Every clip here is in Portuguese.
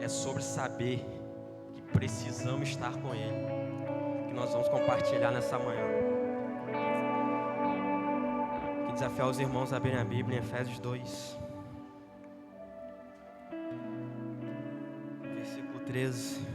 é sobre saber que precisamos estar com Ele, que nós vamos compartilhar nessa manhã. Que desafiar os irmãos a abrirem a Bíblia em Efésios 2, versículo 13.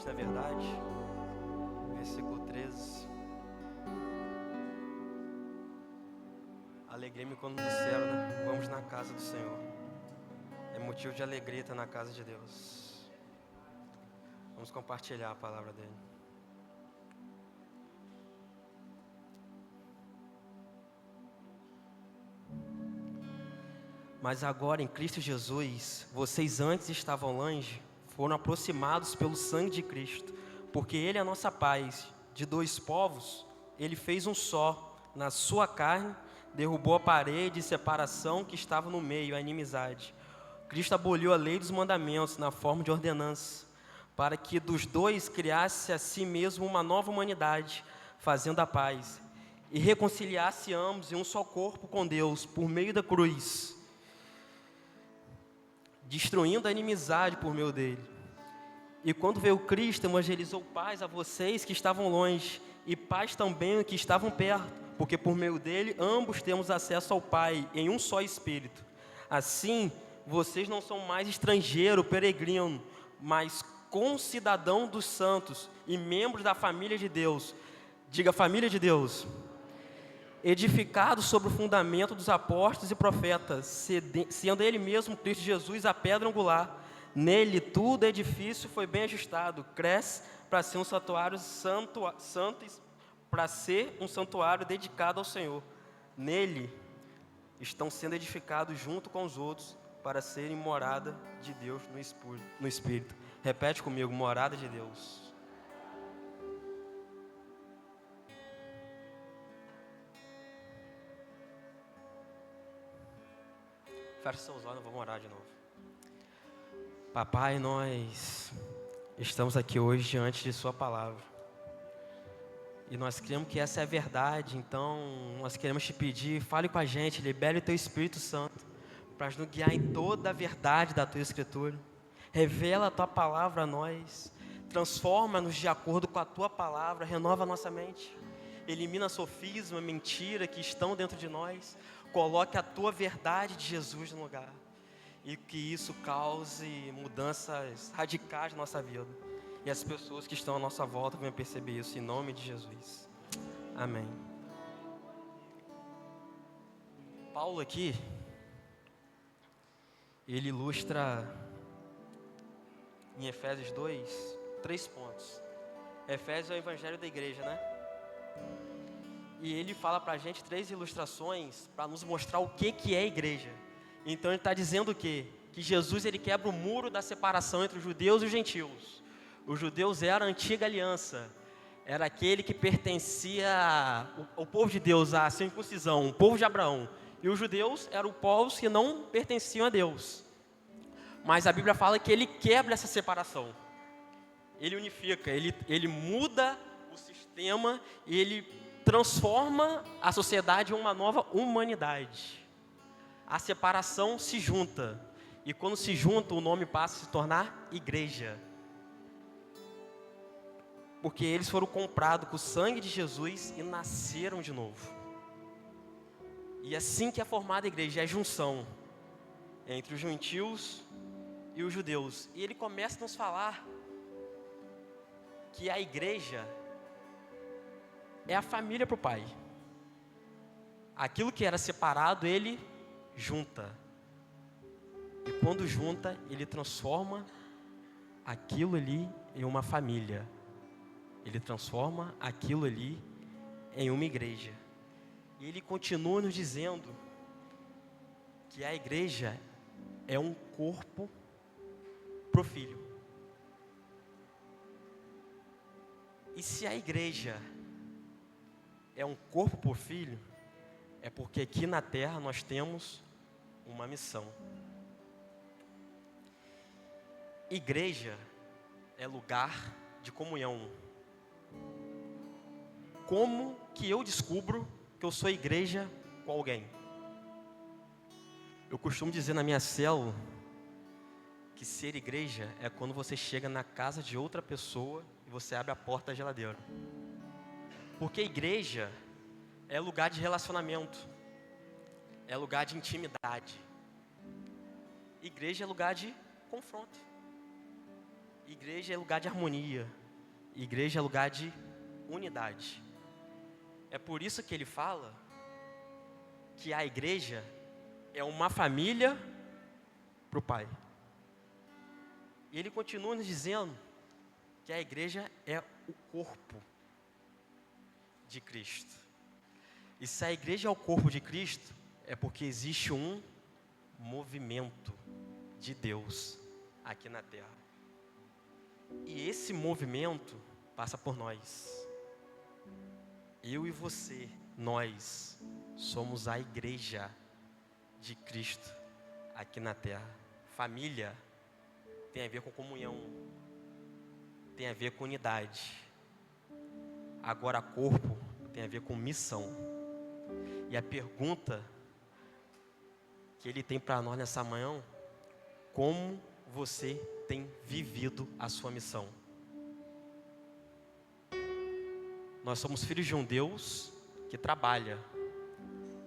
Na verdade, versículo 13. Alegrei-me quando disseram, né? Vamos na casa do Senhor. É motivo de alegria estar na casa de Deus. Vamos compartilhar a palavra dele. Mas agora em Cristo Jesus, vocês antes estavam longe, foram aproximados pelo sangue de Cristo, porque Ele é a nossa paz. De dois povos, Ele fez um só, na sua carne, derrubou a parede de separação que estava no meio, a inimizade. Cristo aboliu a lei dos mandamentos na forma de ordenança, para que dos dois criasse a si mesmo uma nova humanidade, fazendo a paz, e reconciliasse ambos em um só corpo com Deus, por meio da cruz, destruindo a inimizade por meio dele. E quando veio Cristo, evangelizou paz a vocês que estavam longe, e paz também aos que estavam perto, porque por meio dele ambos temos acesso ao Pai em um só Espírito. Assim, vocês não são mais estrangeiro, peregrino, mas concidadão dos santos e membros da família de Deus. Diga, família de Deus. Edificado sobre o fundamento dos apóstolos e profetas, sendo Ele mesmo, Cristo Jesus, a pedra angular. Nele todo edifício foi bem ajustado, cresce para ser um santuário santo, para ser um santuário dedicado ao Senhor. Nele estão sendo edificados junto com os outros para serem morada de Deus no Espírito. Repete comigo, morada de Deus. Feche seus olhos, vamos orar de novo. Papai, nós estamos aqui hoje diante de Sua palavra. E nós cremos que essa é a verdade, então nós queremos te pedir, fale com a gente, libere o Teu Espírito Santo, para nos guiar em toda a verdade da Tua Escritura. Revela a Tua palavra a nós, transforma-nos de acordo com a Tua palavra, renova a nossa mente. Elimina sofisma, mentira que estão dentro de nós, coloque a Tua verdade de Jesus no lugar. E que isso cause mudanças radicais na nossa vida. E as pessoas que estão à nossa volta venham perceber isso, em nome de Jesus. Amém. Paulo aqui, ele ilustra em Efésios 2, 3 pontos. Efésios é o evangelho da igreja, né? E ele fala pra gente 3 ilustrações para nos mostrar o que é a igreja. Então ele está dizendo o quê? Que Jesus ele quebra o muro da separação entre os judeus e os gentios. Os judeus eram a antiga aliança, era aquele que pertencia ao povo de Deus, à circuncisão, o povo de Abraão. E os judeus eram povos que não pertenciam a Deus. Mas a Bíblia fala que ele quebra essa separação. Ele unifica, ele muda o sistema e ele transforma a sociedade em uma nova humanidade. A separação se junta. E quando se junta, o nome passa a se tornar igreja. Porque eles foram comprados com o sangue de Jesus e nasceram de novo. E assim que é formada a igreja, é a junção entre os gentios e os judeus. E ele começa a nos falar que a igreja é a família para o Pai. Aquilo que era separado, ele junta. E quando junta, ele transforma aquilo ali em uma família. Ele transforma aquilo ali em uma igreja. E ele continua nos dizendo que a igreja é um corpo pro Filho. E se a igreja é um corpo pro Filho, é porque aqui na terra nós temos uma missão. Igreja é lugar de comunhão. Como que eu descubro que eu sou igreja com alguém? Eu costumo dizer na minha célula que ser igreja é quando você chega na casa de outra pessoa e você abre a porta da geladeira. Porque igreja é lugar de relacionamento, é lugar de intimidade. Igreja é lugar de confronto. Igreja é lugar de harmonia. Igreja é lugar de unidade. É por isso que ele fala que a igreja é uma família para o Pai. E ele continua nos dizendo que a igreja é o corpo de Cristo. E se a igreja é o corpo de Cristo, é porque existe um movimento de Deus aqui na terra. E esse movimento passa por nós. Eu e você, nós somos a igreja de Cristo aqui na terra. Família tem a ver com comunhão, tem a ver com unidade. Agora corpo tem a ver com missão. E a pergunta que ele tem para nós nessa manhã: como você tem vivido a sua missão? Nós somos filhos de um Deus que trabalha.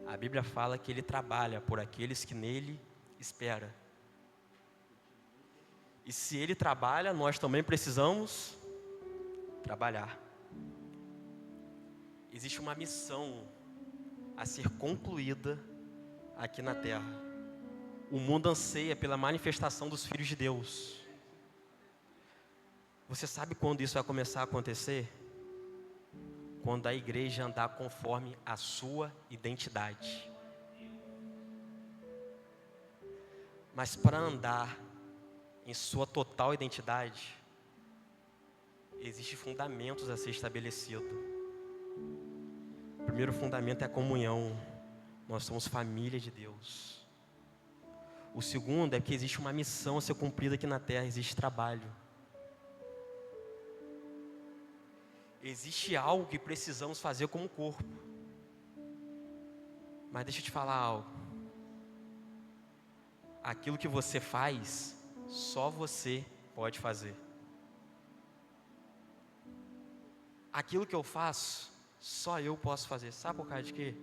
A Bíblia fala que Ele trabalha por aqueles que nele esperam. E se Ele trabalha, nós também precisamos trabalhar. Existe uma missão a ser concluída aqui na terra. O mundo anseia pela manifestação dos filhos de Deus. Você sabe quando isso vai começar a acontecer? Quando a igreja andar conforme a sua identidade. Mas para andar em sua total identidade, existem fundamentos a ser estabelecido. O primeiro fundamento é a comunhão. Nós somos família de Deus. O segundo é que existe uma missão a ser cumprida aqui na terra, existe trabalho. Existe algo que precisamos fazer como corpo. Mas deixa eu te falar algo. Aquilo que você faz, só você pode fazer. Aquilo que eu faço, só eu posso fazer. Sabe por causa de quê?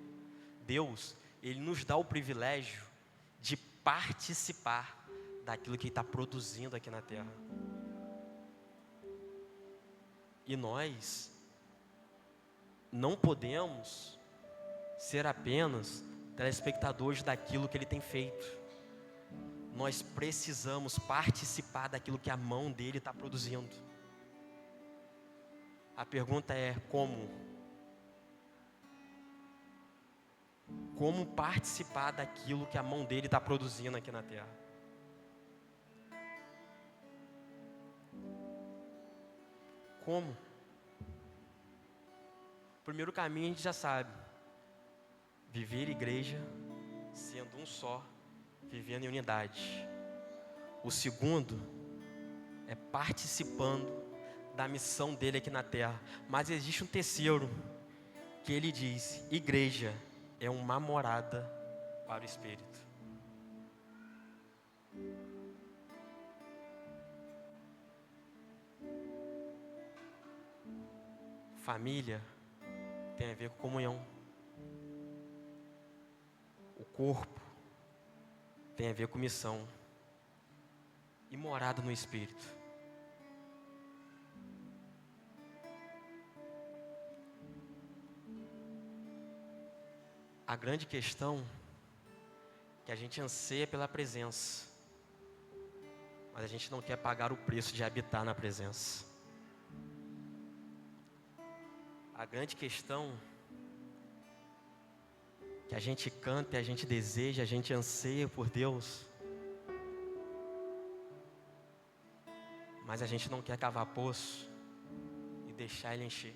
Deus, Ele nos dá o privilégio de participar daquilo que Ele está produzindo aqui na terra. E nós não podemos ser apenas telespectadores daquilo que Ele tem feito. Nós precisamos participar daquilo que a mão dele está produzindo. A pergunta é como? Como participar daquilo que a mão dele está produzindo aqui na terra? Como? O primeiro caminho a gente já sabe. Viver igreja sendo um só, vivendo em unidade. O segundo é participando da missão dele aqui na terra. Mas existe um terceiro, que ele diz: igreja é uma morada para o Espírito. Família tem a ver com comunhão. O corpo tem a ver com missão. E morada no Espírito. A grande questão é que a gente anseia pela presença, mas a gente não quer pagar o preço de habitar na presença. A grande questão é que a gente canta, a gente deseja, a gente anseia por Deus, mas a gente não quer cavar poço e deixar Ele encher.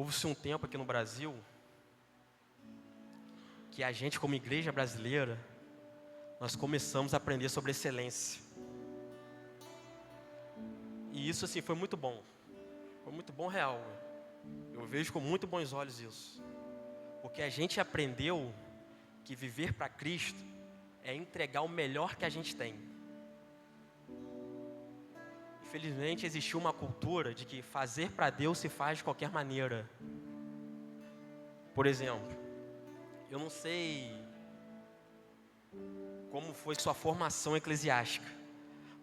Houve-se um tempo aqui no Brasil que a gente, como igreja brasileira, nós começamos a aprender sobre excelência. E isso assim foi muito bom real. Eu vejo com muito bons olhos isso. Porque a gente aprendeu que viver para Cristo é entregar o melhor que a gente tem. Infelizmente existiu uma cultura de que fazer para Deus se faz de qualquer maneira. Por exemplo, eu não sei como foi sua formação eclesiástica,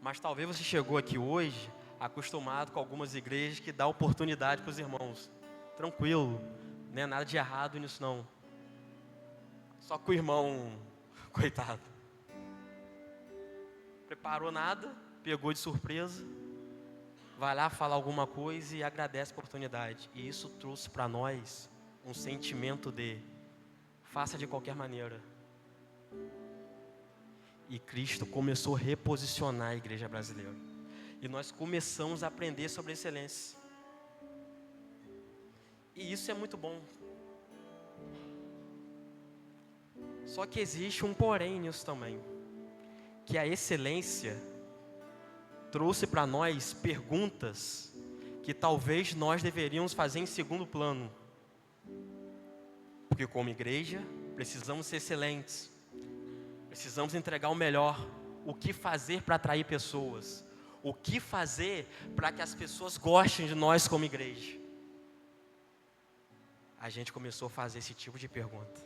mas talvez você chegou aqui hoje acostumado com algumas igrejas que dá oportunidade para os irmãos. Tranquilo, não é nada de errado nisso não. Só que o irmão, coitado, preparou nada, pegou de surpresa, vai lá falar alguma coisa e agradece a oportunidade. E isso trouxe para nós um sentimento de faça de qualquer maneira. E Cristo começou a reposicionar a igreja brasileira. E nós começamos a aprender sobre excelência. E isso é muito bom. Só que existe um porém nisso também. Que a excelência trouxe para nós perguntas que talvez nós deveríamos fazer em segundo plano. Porque como igreja, precisamos ser excelentes. Precisamos entregar o melhor. O que fazer para atrair pessoas? O que fazer para que as pessoas gostem de nós como igreja? A gente começou a fazer esse tipo de pergunta.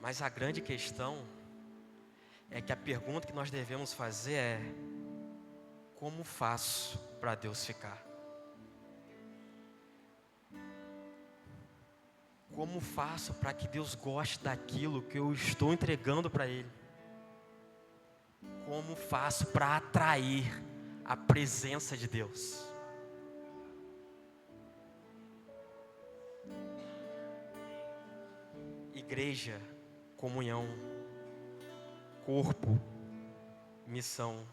Mas a grande questão é que a pergunta que nós devemos fazer é: como faço para Deus ficar? Como faço para que Deus goste daquilo que eu estou entregando para Ele? Como faço para atrair a presença de Deus? Igreja, comunhão, corpo, missão.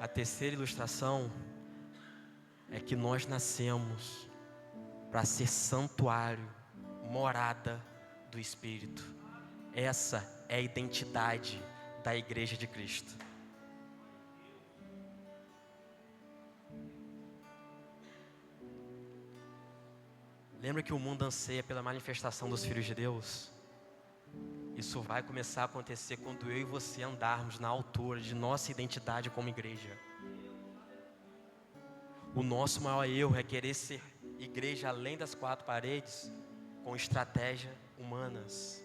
A terceira ilustração é que nós nascemos para ser santuário, morada do Espírito. Essa é a identidade da igreja de Cristo. Lembra que o mundo anseia pela manifestação dos filhos de Deus? Isso vai começar a acontecer quando eu e você andarmos na altura de nossa identidade como igreja. O nosso maior erro é querer ser igreja além das quatro paredes, com estratégias humanas.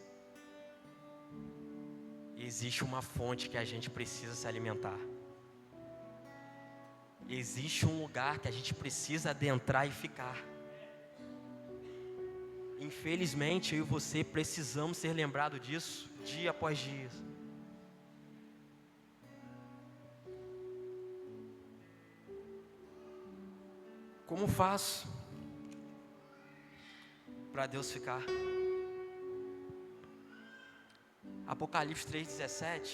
Existe uma fonte que a gente precisa se alimentar. Existe um lugar que a gente precisa adentrar e ficar. Infelizmente, eu e você precisamos ser lembrados disso dia após dia. Como faço para Deus ficar? Apocalipse 3,17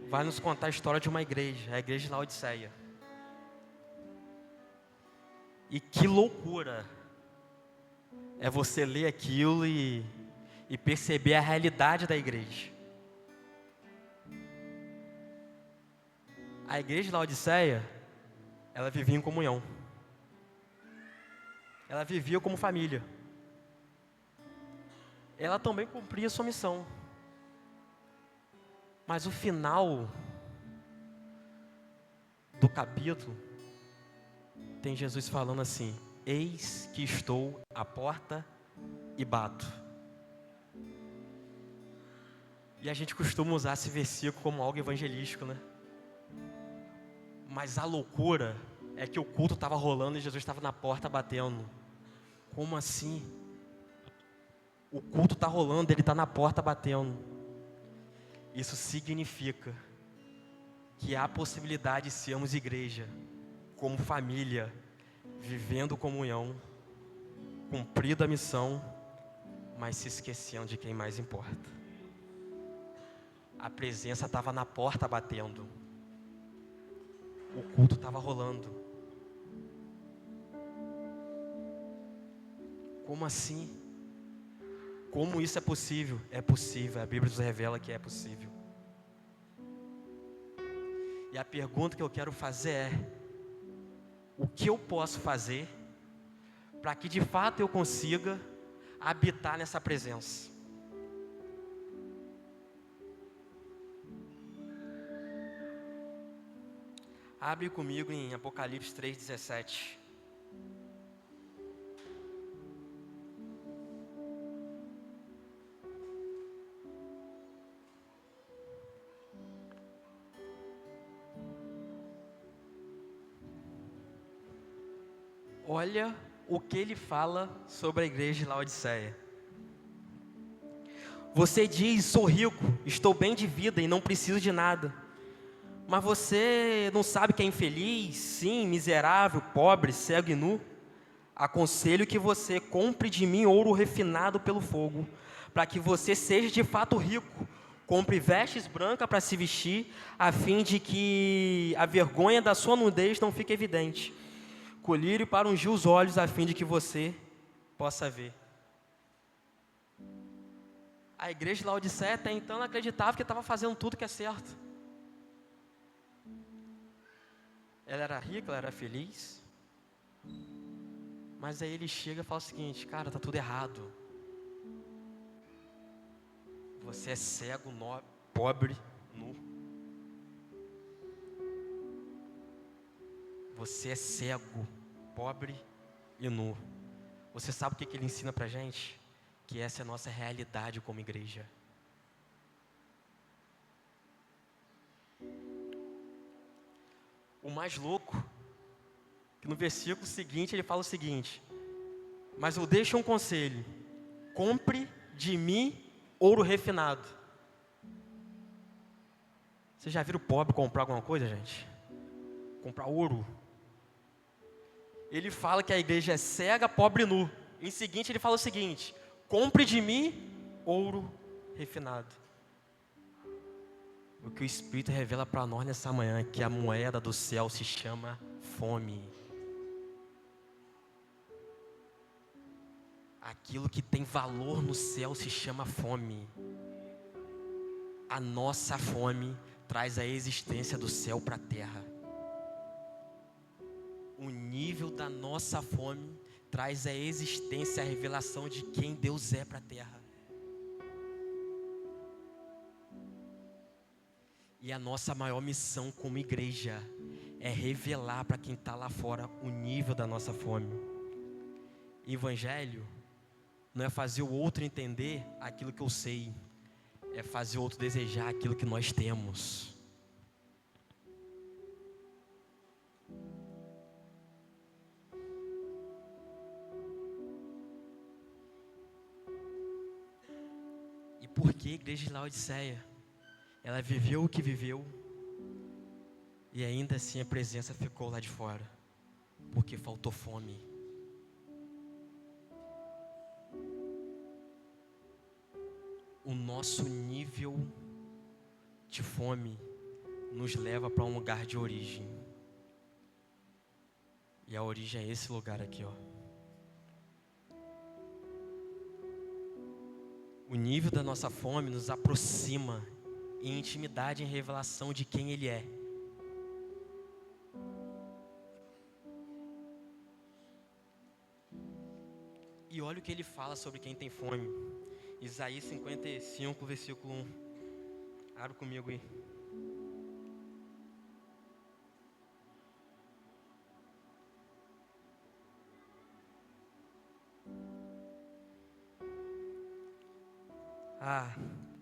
vai nos contar a história de uma igreja, a igreja de Laodiceia. E que loucura é você ler aquilo e perceber a realidade da igreja. A igreja de Laodiceia, ela vivia em comunhão. Ela vivia como família. Ela também cumpria sua missão. Mas o final do capítulo tem Jesus falando assim: eis que estou à porta e bato. E a gente costuma usar esse versículo como algo evangelístico, né? Mas a loucura é que o culto estava rolando e Jesus estava na porta batendo. Como assim? O culto está rolando, ele está na porta batendo. Isso significa que há a possibilidade de sermos igreja, como família, vivendo comunhão, cumprindo a missão, mas se esquecendo de quem mais importa. A presença estava na porta batendo. O culto estava rolando. Como assim? Como isso é possível? É possível, a Bíblia nos revela que é possível. E a pergunta que eu quero fazer é: o que eu posso fazer para que de fato eu consiga habitar nessa presença? Abre comigo em Apocalipse 3,17. Olha o que ele fala sobre a igreja de Laodiceia. Você diz: sou rico, estou bem de vida e não preciso de nada. Mas você não sabe que é infeliz, sim, miserável, pobre, cego e nu? Aconselho que você compre de mim ouro refinado pelo fogo, para que você seja de fato rico. Compre vestes brancas para se vestir, a fim de que a vergonha da sua nudez não fique evidente. Colírio para ungir os olhos, a fim de que você possa ver. A igreja de Laodiceia até então não acreditava que estava fazendo tudo que é certo. Ela era rica, ela era feliz. Mas aí ele chega e fala o seguinte: cara, está tudo errado. Você é cego, pobre, nu. Você é cego, pobre e nu. Você sabe o que ele ensina pra gente? Que essa é a nossa realidade como igreja. O mais louco, que no versículo seguinte ele fala o seguinte: mas eu deixo um conselho: compre de mim ouro refinado. Vocês já viram o pobre comprar alguma coisa, gente? Comprar ouro. Ele fala que a igreja é cega, pobre e nu. Em seguinte ele fala o seguinte: compre de mim ouro refinado. O que o Espírito revela para nós nessa manhã é que a moeda do céu se chama fome. Aquilo que tem valor no céu se chama fome. A nossa fome traz a existência do céu para a terra. O nível da nossa fome traz a existência, a revelação de quem Deus é para a terra. E a nossa maior missão como igreja é revelar para quem está lá fora o nível da nossa fome. Evangelho não é fazer o outro entender aquilo que eu sei, é fazer o outro desejar aquilo que nós temos. E por que a igreja de Laodiceia? Ela viveu o que viveu e ainda assim a presença ficou lá de fora, porque faltou fome. O nosso nível de fome nos leva para um lugar de origem. E a origem é esse lugar aqui, ó. O nível da nossa fome nos aproxima em intimidade, em revelação de quem Ele é. E olha o que Ele fala sobre quem tem fome. Isaías 55, versículo 1. Abre comigo aí.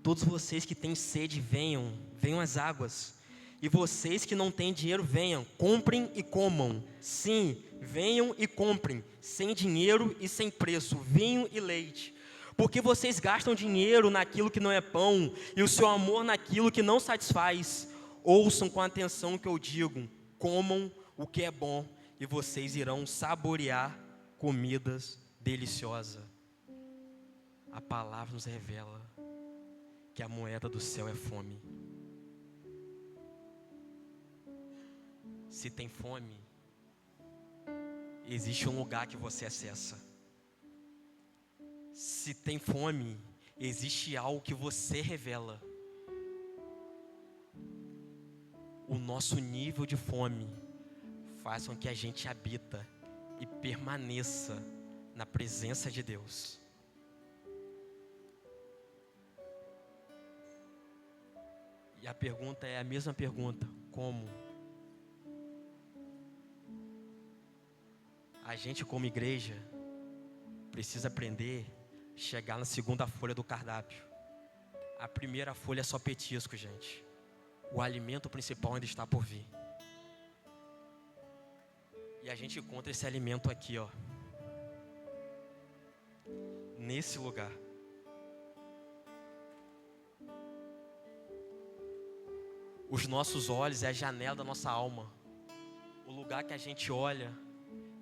Todos vocês que têm sede, venham, venham às águas. E vocês que não têm dinheiro, venham, comprem e comam. Sim, venham e comprem, sem dinheiro e sem preço, vinho e leite. Porque vocês gastam dinheiro naquilo que não é pão, e o seu amor naquilo que não satisfaz. Ouçam com atenção o que eu digo, comam o que é bom, e vocês irão saborear comidas deliciosas. A palavra nos revela que a moeda do céu é fome. Se tem fome, existe um lugar que você acessa. Se tem fome, existe algo que você revela. O nosso nível de fome faz com que a gente habita e permaneça na presença de Deus. E a pergunta é a mesma pergunta: como? A gente, como igreja, precisa aprender a chegar na segunda folha do cardápio. A primeira folha é só petisco, gente. O alimento principal ainda está por vir. E a gente encontra esse alimento aqui, ó, nesse lugar. Os nossos olhos é a janela da nossa alma. O lugar que a gente olha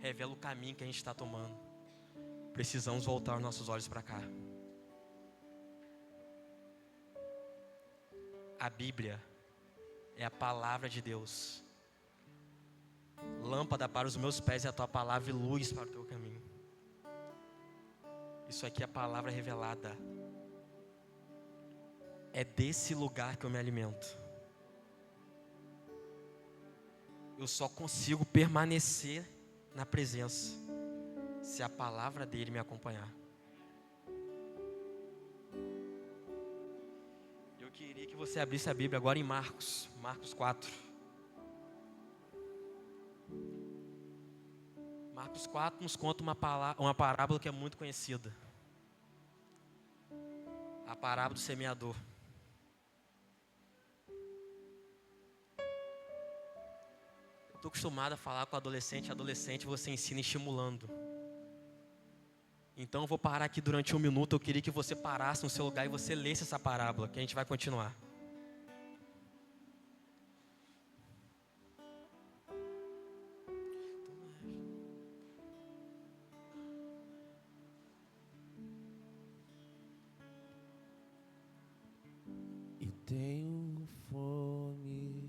revela o caminho que a gente está tomando. Precisamos voltar os nossos olhos para cá. A Bíblia é a palavra de Deus. Lâmpada para os meus pés é a tua palavra e luz para o teu caminho. Isso aqui é a palavra revelada. É desse lugar que eu me alimento. Eu só consigo permanecer na presença se a palavra dele me acompanhar. Eu queria que você abrisse a Bíblia agora em Marcos 4. Marcos 4 nos conta uma parábola que é muito conhecida. A parábola do semeador. Estou acostumado a falar com adolescente você ensina estimulando. Então eu vou parar aqui durante 1 minuto. Eu queria que você parasse no seu lugar e você lesse essa parábola, que a gente vai continuar. Eu tenho fome,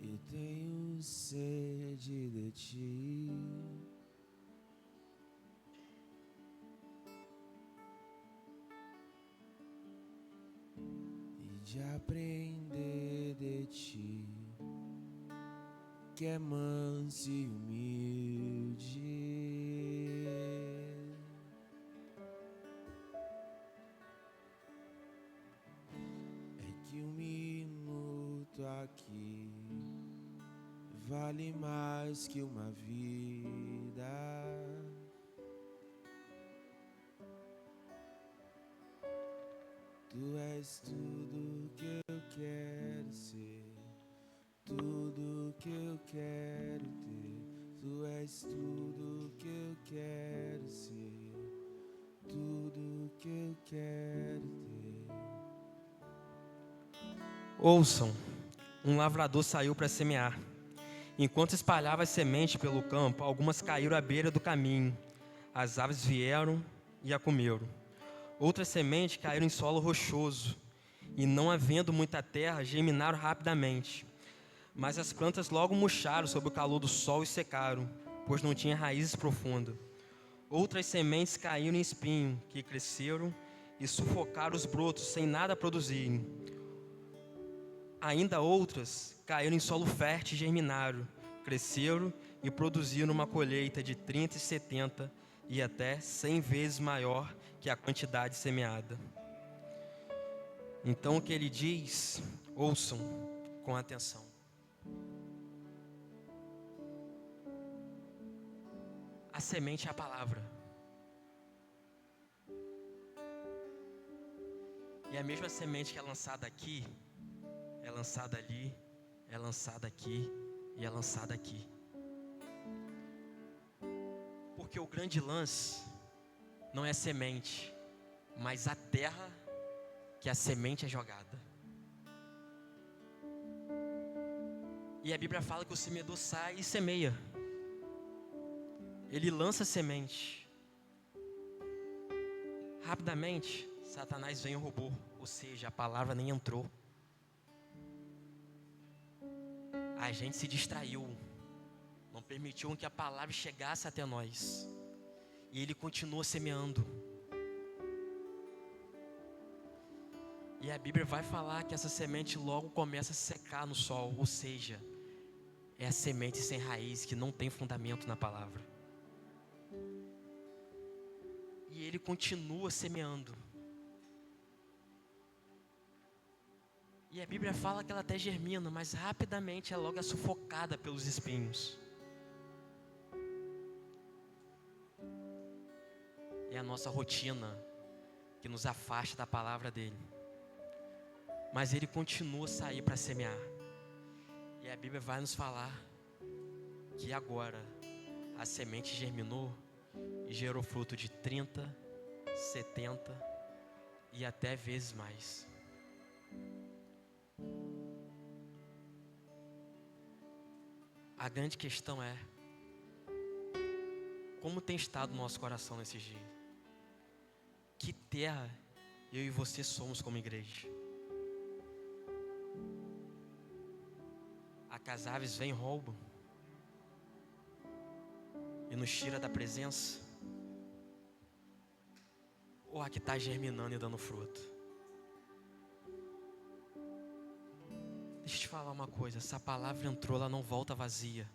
eu tenho sede de ti. E de aprender de ti, que é manso e humilde. Que 1 minuto aqui vale mais que uma vida. Tu és tudo que eu quero ser, tudo que eu quero ter. Tu és tudo que eu quero ser, tudo que eu quero ter. Ouçam, um lavrador saiu para semear. Enquanto espalhava a semente pelo campo, algumas caíram à beira do caminho. As aves vieram e a comeram. Outras sementes caíram em solo rochoso, e não havendo muita terra, germinaram rapidamente. Mas as plantas logo murcharam sob o calor do sol e secaram, pois não tinha raízes profundas. Outras sementes caíram em espinho, que cresceram e sufocaram os brotos sem nada produzirem. Ainda outras caíram em solo fértil e germinaram, cresceram e produziram uma colheita de 30 e 70 e até 100 vezes maior que a quantidade semeada. Então o que ele diz, ouçam com atenção. A semente é a palavra. E a mesma semente que é lançada aqui, é lançada ali, é lançada aqui e é lançada aqui. Porque o grande lance não é a semente, mas a terra que a semente é jogada. E a Bíblia fala que o semeador sai e semeia. Ele lança a semente. Rapidamente, Satanás vem e roubou. Ou seja, a palavra nem entrou. A gente se distraiu. Não permitiu que a palavra chegasse até nós. E ele continua semeando. E a Bíblia vai falar que essa semente logo começa a secar no sol. Ou seja, é a semente sem raiz, que não tem fundamento na palavra. E ele continua semeando. E a Bíblia fala que ela até germina, mas rapidamente ela logo é sufocada pelos espinhos. É a nossa rotina que nos afasta da palavra dele. Mas ele continua a sair para semear. E a Bíblia vai nos falar que agora a semente germinou e gerou fruto de 30, 70 e até vezes mais. A grande questão é: como tem estado o nosso coração nesses dias? Que terra eu e você somos como igreja? As aves vêm e roubam e nos tira da presença? Ou a que está germinando e dando fruto? Deixa eu te falar uma coisa: essa palavra entrou, ela não volta vazia.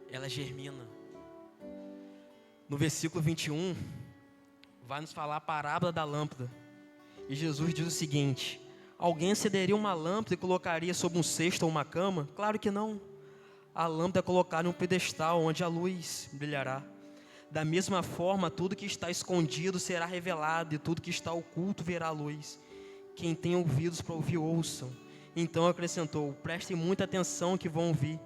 Ela germina. No versículo 21, vai nos falar a parábola da lâmpada. E Jesus diz o seguinte: alguém acender uma lâmpada e colocaria sobre um cesto ou uma cama? Claro que não. A lâmpada é colocada em um pedestal onde a luz brilhará. Da mesma forma, tudo que está escondido será revelado, e tudo que está oculto verá a luz. Quem tem ouvidos para ouvir, ouçam. Então acrescentou: prestem muita atenção que vão ouvir.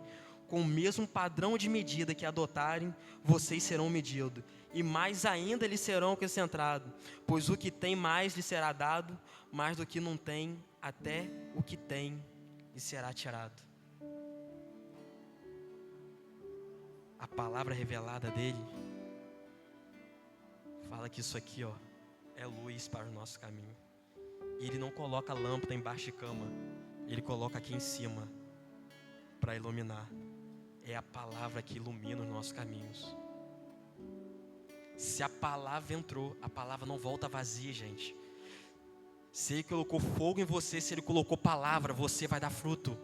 Com o mesmo padrão de medida que adotarem, vocês serão medidos, e mais ainda lhes serão acrescentados. Pois o que tem mais lhe será dado, mais do que não tem, até o que tem lhe será tirado. A palavra revelada dele fala que isso aqui, é luz para o nosso caminho. E ele não coloca a lâmpada embaixo de cama, ele coloca aqui em cima para iluminar. É a palavra que ilumina os nossos caminhos. Se a palavra entrou, a palavra não volta vazia, gente. Se ele colocou fogo em você, se ele colocou palavra, você vai dar fruto.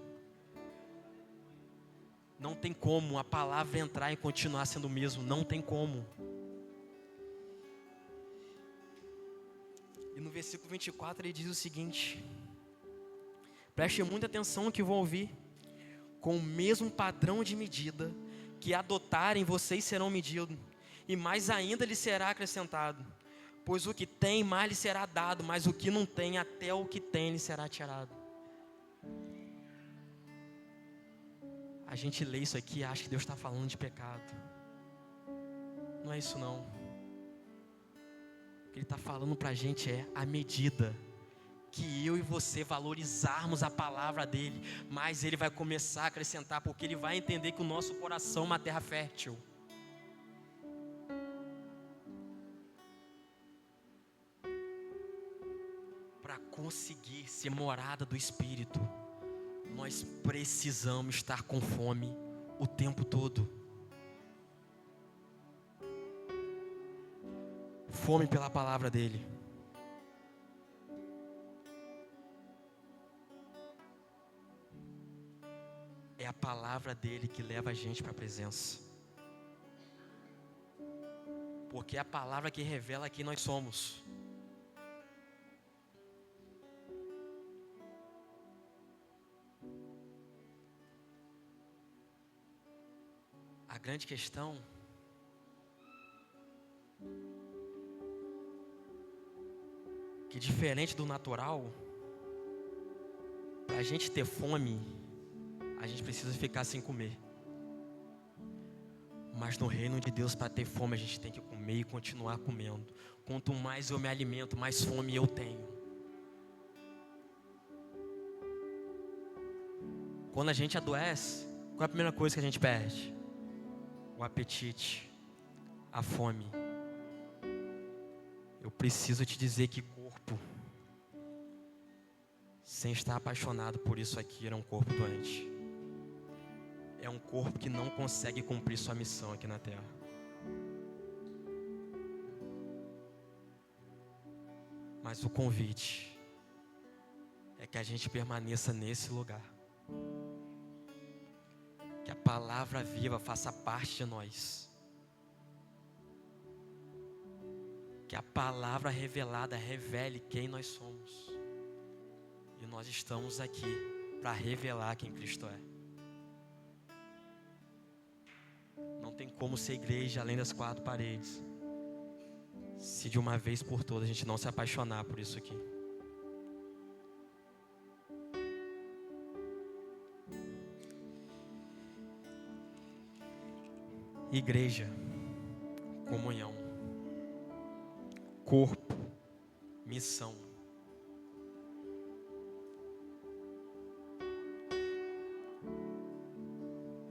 Não tem como a palavra entrar e continuar sendo o mesmo. Não tem como. E no versículo 24 ele diz o seguinte: preste muita atenção no que vão ouvir. Com o mesmo padrão de medida que adotarem, vocês serão medidos, e mais ainda lhe será acrescentado. Pois o que tem, mais lhe será dado, mas o que não tem, até o que tem lhe será tirado. A gente lê isso aqui e acha que Deus está falando de pecado. Não é isso não. O que Ele está falando para a gente é a medida que eu e você valorizarmos a palavra dEle, mas Ele vai começar a acrescentar, porque Ele vai entender que o nosso coração é uma terra fértil. Para conseguir ser morada do Espírito, nós precisamos estar com fome o tempo todo. Fome pela palavra dEle. É a palavra dEle que leva a gente para a presença. Porque é a palavra que revela quem nós somos. A grande questão . que diferente do natural, para a gente ter fome, a gente precisa ficar sem comer. Mas no reino de Deus, para ter fome, a gente tem que comer e continuar comendo. Quanto mais eu me alimento, mais fome eu tenho. Quando a gente adoece, qual é a primeira coisa que a gente perde? O apetite, a fome. Eu preciso te dizer que corpo, sem estar apaixonado por isso aqui, era um corpo doente. É um corpo que não consegue cumprir sua missão aqui na terra. Mas o convite é que a gente permaneça nesse lugar. Que a palavra viva faça parte de nós. Que a palavra revelada revele quem nós somos. E nós estamos aqui para revelar quem Cristo é. Não tem como ser igreja além das 4 paredes, se de uma vez por todas a gente não se apaixonar por isso aqui. Igreja, comunhão, corpo, missão.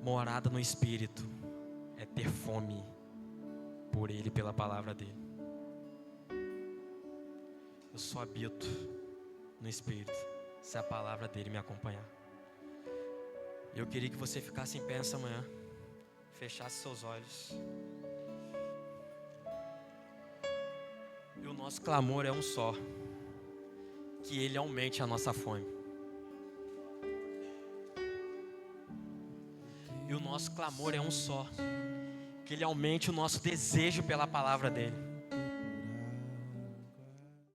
Morada no Espírito é ter fome por Ele, pela palavra dEle. Eu só habito no Espírito se a palavra dEle me acompanhar. Eu queria que você ficasse em pé essa manhã, fechasse seus olhos. E o nosso clamor é um só: que Ele aumente a nossa fome. E o nosso clamor é um só: que Ele aumente o nosso desejo pela palavra dEle.